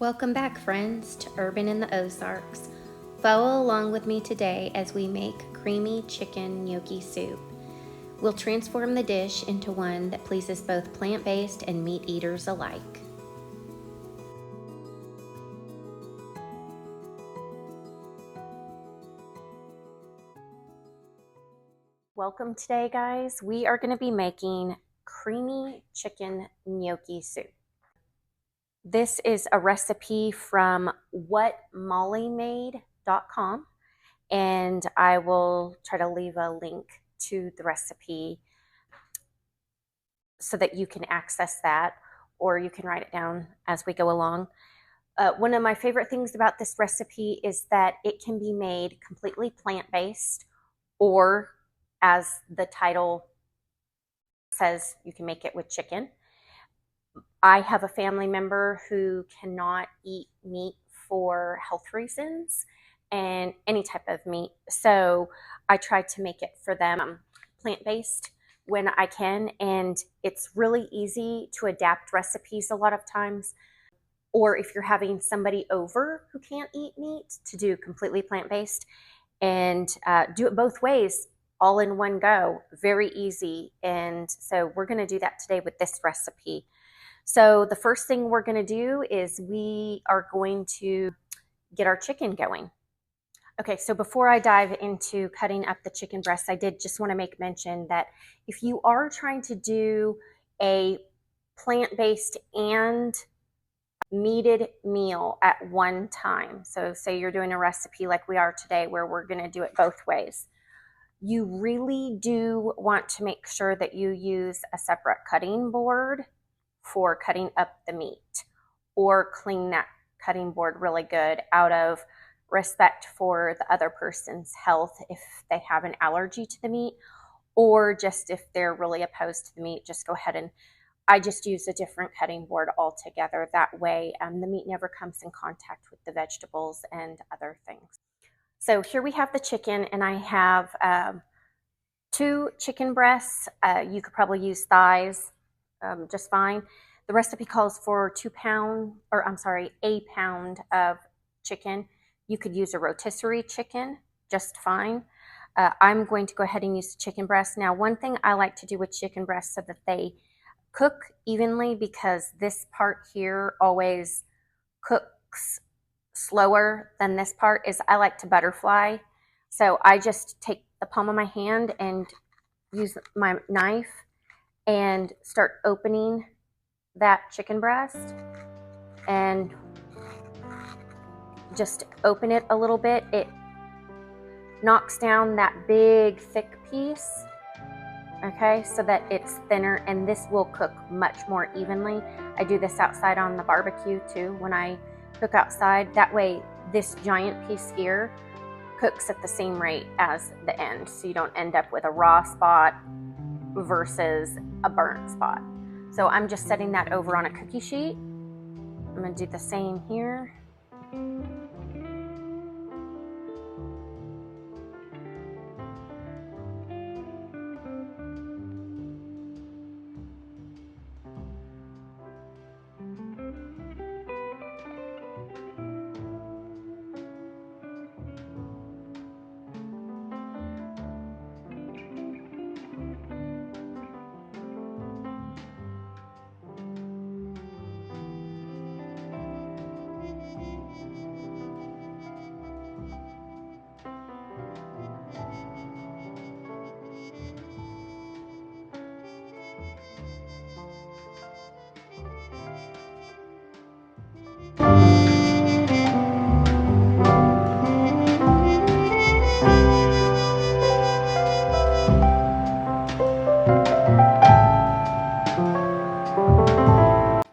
Welcome back, friends, to Urban in the Ozarks. Follow along with me today as we make creamy chicken gnocchi soup. We'll transform the dish into one that pleases both plant-based and meat eaters alike. Welcome today, guys. We are going to be making creamy chicken gnocchi soup. This is a recipe from whatmollymade.com, and I will try to leave a link to the recipe so that you can access that, or you can write it down as we go along. One of my favorite things about this recipe is that it can be made completely plant-based, or as the title says, you can make it with chicken. I have a family member who cannot eat meat for health reasons and any type of meat. So I try to make it for them plant-based when I can. And it's really easy to adapt recipes a lot of times. Or if you're having somebody over who can't eat meat, to do completely plant-based and do it both ways, all in one go. Very easy. And so we're going to do that today with this recipe. So the first thing we're going to do is we are going to get our chicken going. Okay, so before I dive into cutting up the chicken breasts, I did just want to make mention that if you are trying to do a plant-based and meated meal at one time, so say you're doing a recipe like we are today where we're going to do it both ways, you really do want to make sure that you use a separate cutting board for cutting up the meat, or clean that cutting board really good out of respect for the other person's health if they have an allergy to the meat, or just if they're really opposed to the meat, just go ahead and I just use a different cutting board altogether. That way the meat never comes in contact with the vegetables and other things. So here we have the chicken, and I have 2 chicken breasts. You could probably use thighs just fine. The recipe calls for a pound of chicken. You could use a rotisserie chicken just fine. I'm going to go ahead and use chicken breast. Now, one thing I like to do with chicken breasts so that they cook evenly, because this part here always cooks slower than this part, is I like to butterfly. So I just take the palm of my hand and use my knife and start opening that chicken breast and just open it a little bit. It knocks down that big thick piece, okay, so that it's thinner, and this will cook much more evenly. I do this outside on the barbecue too when I cook outside. That way this giant piece here cooks at the same rate as the end, so you don't end up with a raw spot versus a burnt spot. So I'm just setting that over on a cookie sheet. I'm going to do the same here.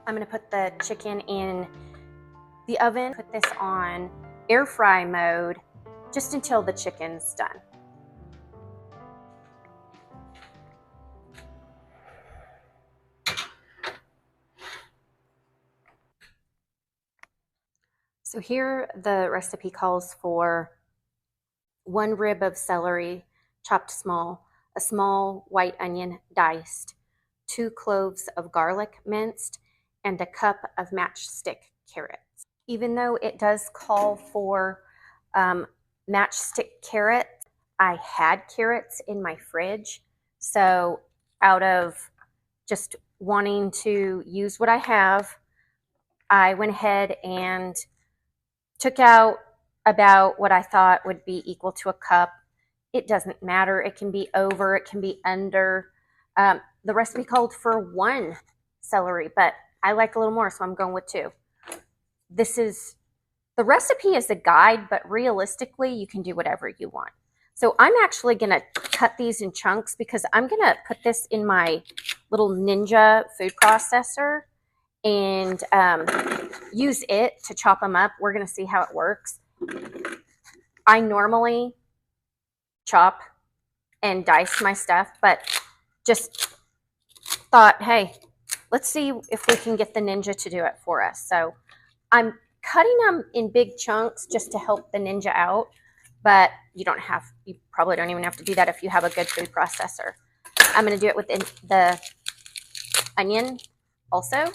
I'm going to put the chicken in the oven, put this on air fry mode just until the chicken's done. So here the recipe calls for 1 rib of celery chopped small, a small white onion diced, 2 cloves of garlic minced, and a cup of matchstick carrots. Even though it does call for matchstick carrots, I had carrots in my fridge. So out of just wanting to use what I have, I went ahead and took out about what I thought would be equal to a cup. It doesn't matter. It can be over, it can be under. The recipe called for 1 celery, but I like a little more, so I'm going with 2. The recipe is a guide, but realistically, you can do whatever you want. So I'm actually going to cut these in chunks because I'm going to put this in my little Ninja food processor and use it to chop them up. We're going to see how it works. I normally chop and dice my stuff, but just thought, hey, let's see if we can get the Ninja to do it for us. So I'm cutting them in big chunks just to help the Ninja out, but you probably don't even have to do that if you have a good food processor. I'm going to do it with the onion also.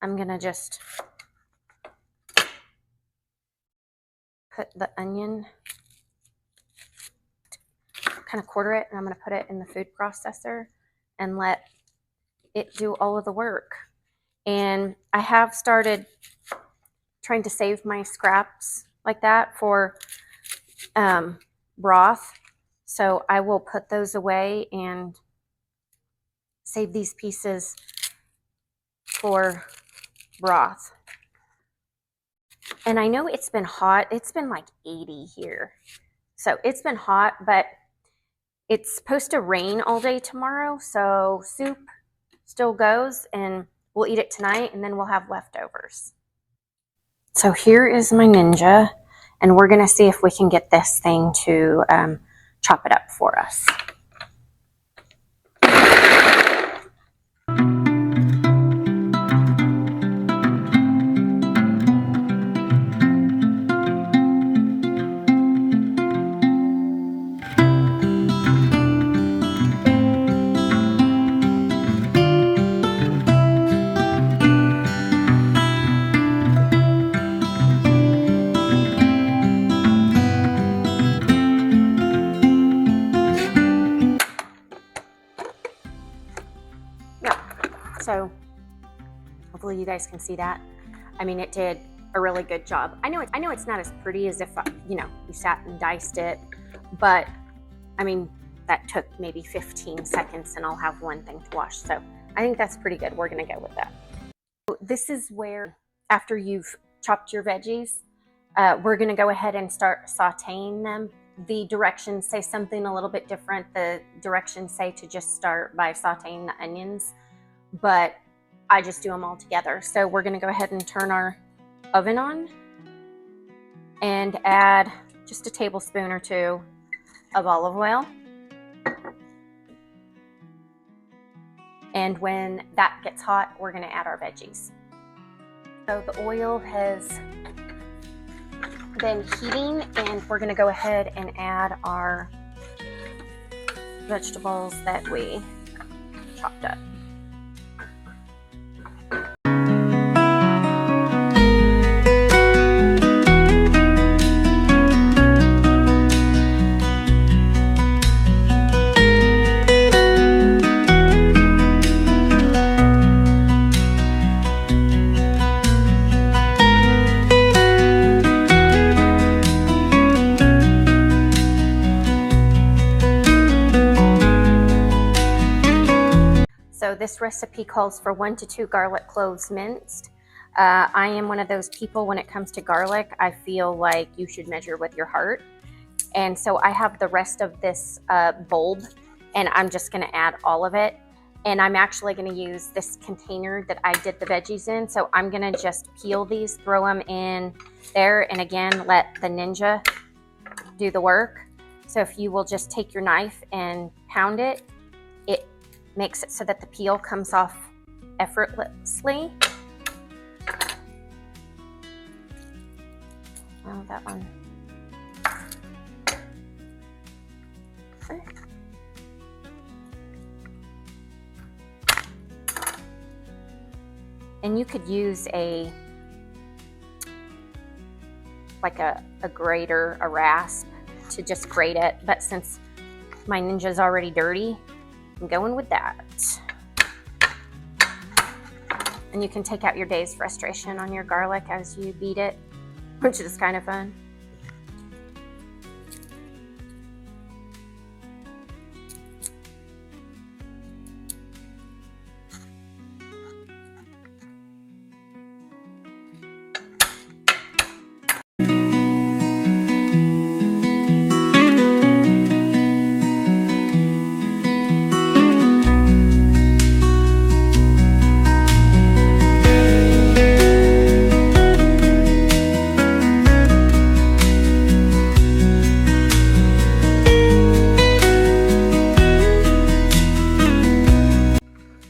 I'm going to just put the onion, kind of quarter it, and I'm going to put it in the food processor and let it do all of the work. And I have started trying to save my scraps like that for broth. So I will put those away and save these pieces for broth. And I know it's been hot. It's been like 80 here. So it's been hot, but it's supposed to rain all day tomorrow. So soup still goes, and we'll eat it tonight, and then we'll have leftovers. So here is my Ninja, and we're going to see if we can get this thing to chop it up for us. So hopefully you guys can see that. I mean, it did a really good job. I know it's not as pretty as if, you sat and diced it, but I mean, that took maybe 15 seconds and I'll have one thing to wash. So I think that's pretty good. We're going to go with that. This is where, after you've chopped your veggies, we're going to go ahead and start sauteing them. The directions say something a little bit different. The directions say to just start by sauteing the onions, but I just do them all together. So we're going to go ahead and turn our oven on and add just a tablespoon or 2 of olive oil. And when that gets hot, we're going to add our veggies. So the oil has been heating, and we're going to go ahead and add our vegetables that we chopped up. So this recipe calls for 1 to 2 garlic cloves minced. I am one of those people, when it comes to garlic, I feel like you should measure with your heart. And so I have the rest of this bulb, and I'm just going to add all of it. And I'm actually going to use this container that I did the veggies in. So I'm going to just peel these, throw them in there, and again, let the Ninja do the work. So if you will just take your knife and pound it, it makes it so that the peel comes off effortlessly. Oh, that one. And you could use a grater, a rasp, to just grate it. But since my Ninja's already dirty, I'm going with that. And you can take out your day's frustration on your garlic as you beat it, which is kind of fun.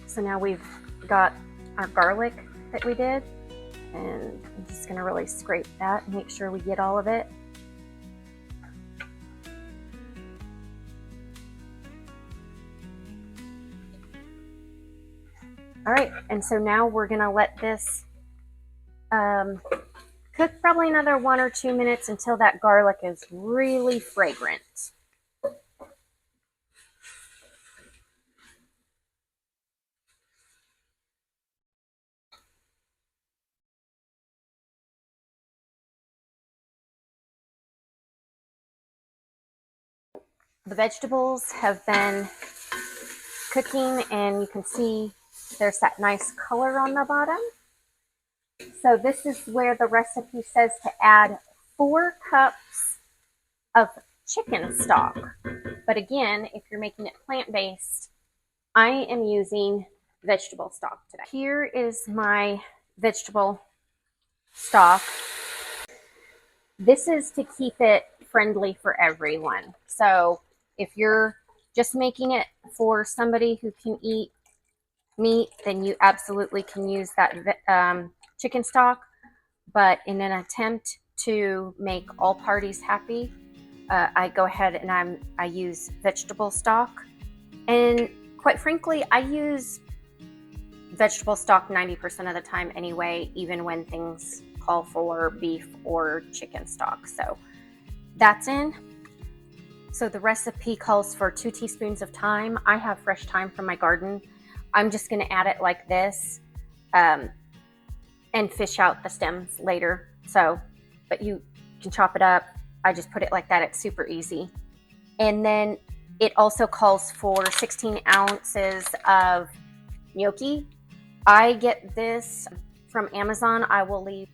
So now we've got our garlic that we did, and I'm just going to really scrape that and make sure we get all of it. All right, and so now we're going to let this cook probably another 1 or 2 minutes until that garlic is really fragrant. The vegetables have been cooking, and you can see there's that nice color on the bottom. So this is where the recipe says to add 4 cups of chicken stock. But again, if you're making it plant-based, I am using vegetable stock today. Here is my vegetable stock. This is to keep it friendly for everyone. So if you're just making it for somebody who can eat meat, then you absolutely can use that chicken stock. But in an attempt to make all parties happy, I go ahead and I use vegetable stock. And quite frankly, I use vegetable stock 90% of the time anyway, even when things call for beef or chicken stock. So that's in. So the recipe calls for 2 teaspoons of thyme. I have fresh thyme from my garden. I'm just going to add it like this and fish out the stems later. So, but you can chop it up. I just put it like that. It's super easy. And then it also calls for 16 ounces of gnocchi. I get this from Amazon. I will leave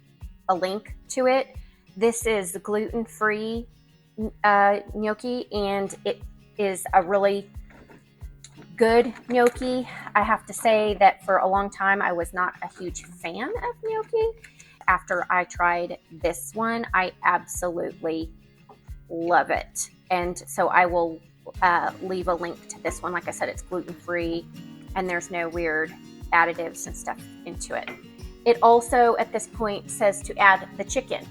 a link to it. This is gluten-free gnocchi, and it is a really good gnocchi. I have to say that for a long time I was not a huge fan of gnocchi. After I tried this one, I absolutely love it. And so I will leave a link to this one. Like I said, it's gluten-free and there's no weird additives and stuff into it. It also at this point says to add the chicken.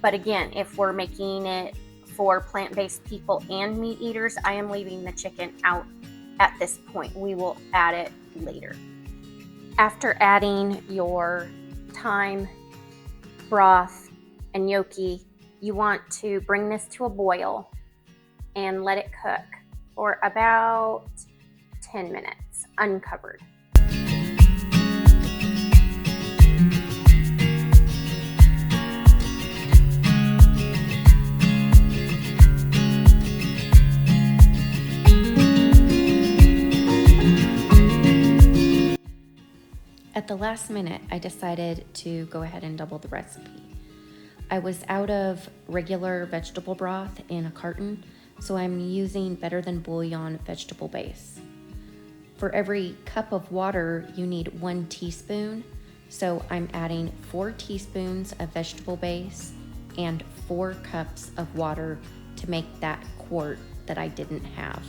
But again, if we're making it for plant-based people and meat eaters, I am leaving the chicken out at this point. We will add it later. After adding your thyme, broth, and gnocchi, you want to bring this to a boil and let it cook for about 10 minutes, uncovered. At the last minute, I decided to go ahead and double the recipe. I was out of regular vegetable broth in a carton, so I'm using Better Than Bouillon vegetable base. For every cup of water, you need 1 teaspoon, so I'm adding 4 teaspoons of vegetable base and 4 cups of water to make that quart that I didn't have.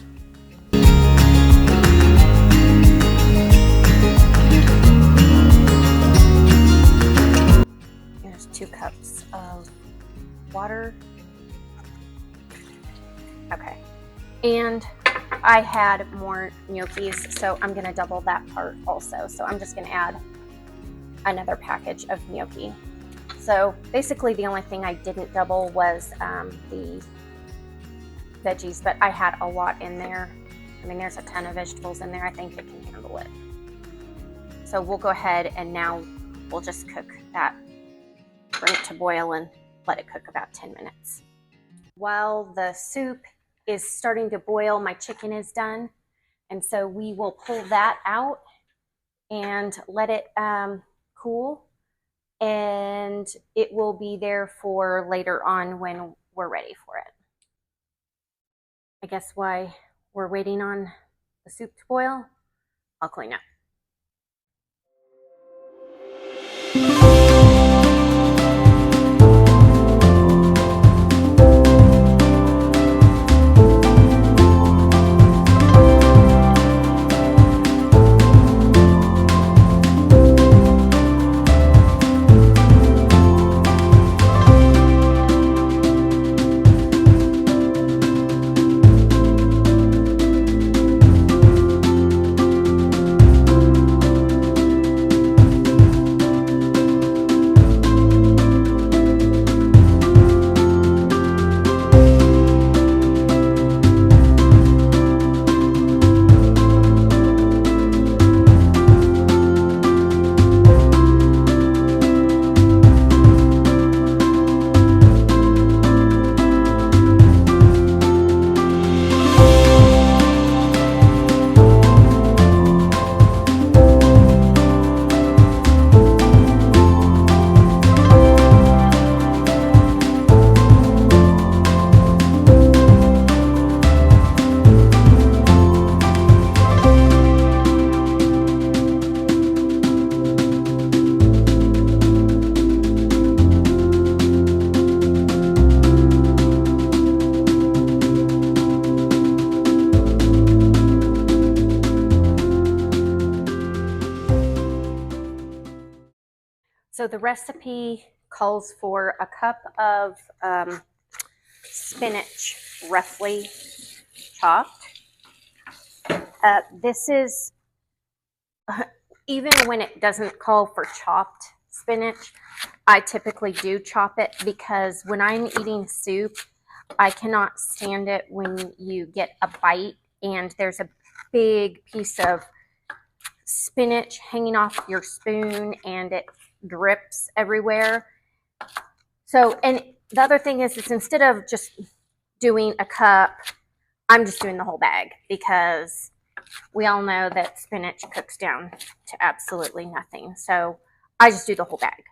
Here's 2 cups of water. Okay. And I had more gnocchis, so I'm going to double that part also. So I'm just going to add another package of gnocchi. So basically the only thing I didn't double was the veggies, but I had a lot in there. I mean, there's a ton of vegetables in there. I think it can handle it. So we'll go ahead and now we'll just cook that, bring it to boil and let it cook about 10 minutes. While the soup is starting to boil, my chicken is done. And so we will pull that out and let it cool. And it will be there for later on when we're ready for it. I guess while we're waiting on the soup to boil, I'll clean up. So the recipe calls for a cup of spinach, roughly chopped. This is, even when it doesn't call for chopped spinach, I typically do chop it because when I'm eating soup, I cannot stand it when you get a bite and there's a big piece of spinach hanging off your spoon and it drips everywhere. So, and the other thing is instead of just doing a cup, I'm just doing the whole bag because we all know that spinach cooks down to absolutely nothing. So I just do the whole bag.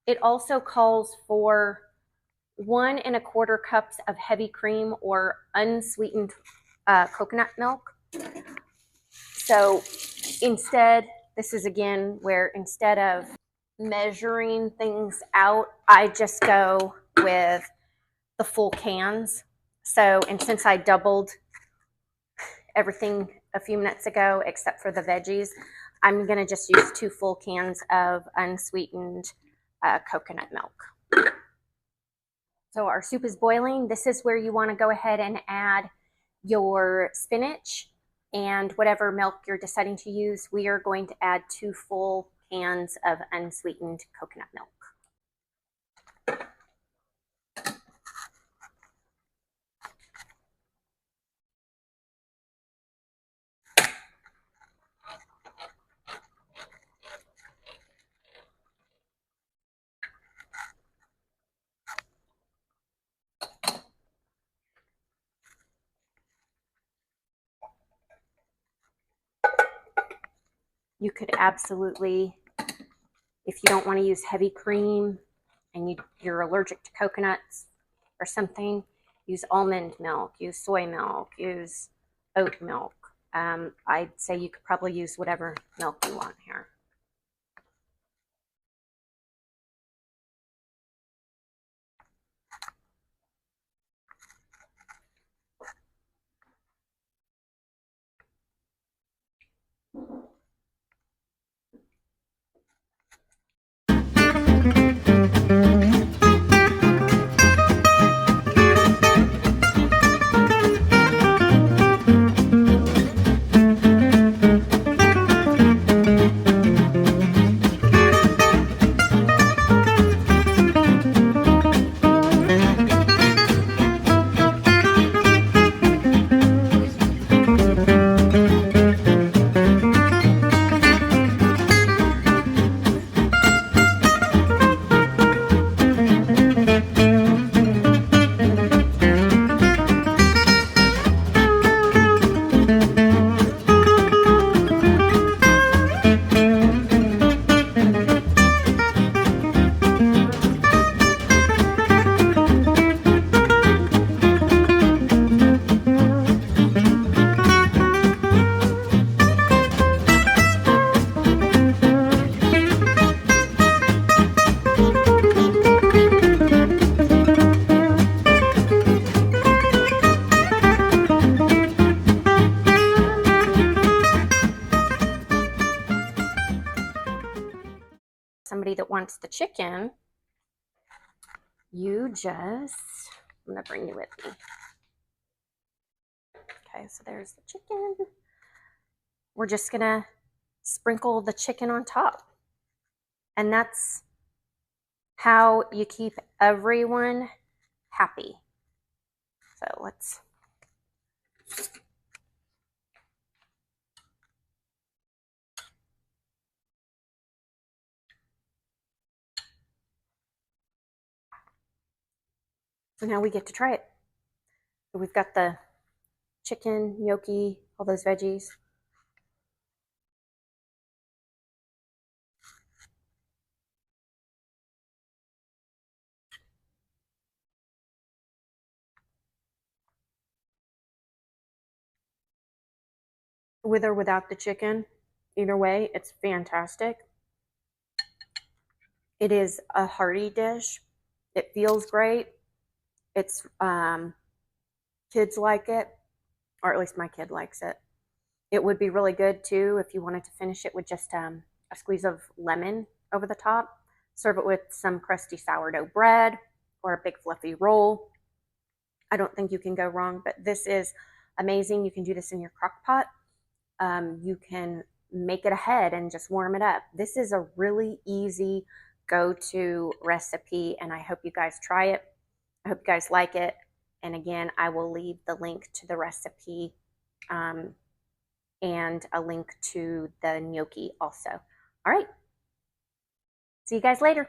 It also calls for 1 1/4 cups of heavy cream or unsweetened coconut milk. So instead, this is again where instead of measuring things out, I just go with the full cans. So, and since I doubled everything a few minutes ago, except for the veggies, I'm going to just use 2 full cans of unsweetened coconut milk. So our soup is boiling. This is where you want to go ahead and add your spinach and whatever milk you're deciding to use. We are going to add 2 full cans of unsweetened coconut milk. You could absolutely, if you don't want to use heavy cream and you're allergic to coconuts or something, use almond milk, use soy milk, use oat milk. I'd say you could probably use whatever milk you want here. somebody that wants the chicken, you just, I'm going to bring you with me. Okay, so there's the chicken. We're just going to sprinkle the chicken on top. And that's how you keep everyone happy. So let's. So now we get to try it. So we've got the chicken, gnocchi, all those veggies. With or without the chicken, either way, it's fantastic. It is a hearty dish. It feels great. It's kids like it, or at least my kid likes it. It would be really good too if you wanted to finish it with just a squeeze of lemon over the top. Serve it with some crusty sourdough bread or a big fluffy roll. I don't think you can go wrong, but this is amazing. You can do this in your crock pot. You can make it ahead and just warm it up. This is a really easy go-to recipe, and I hope you guys try it. I hope you guys like it. And again, I will leave the link to the recipe and a link to the gnocchi also. All right. See you guys later.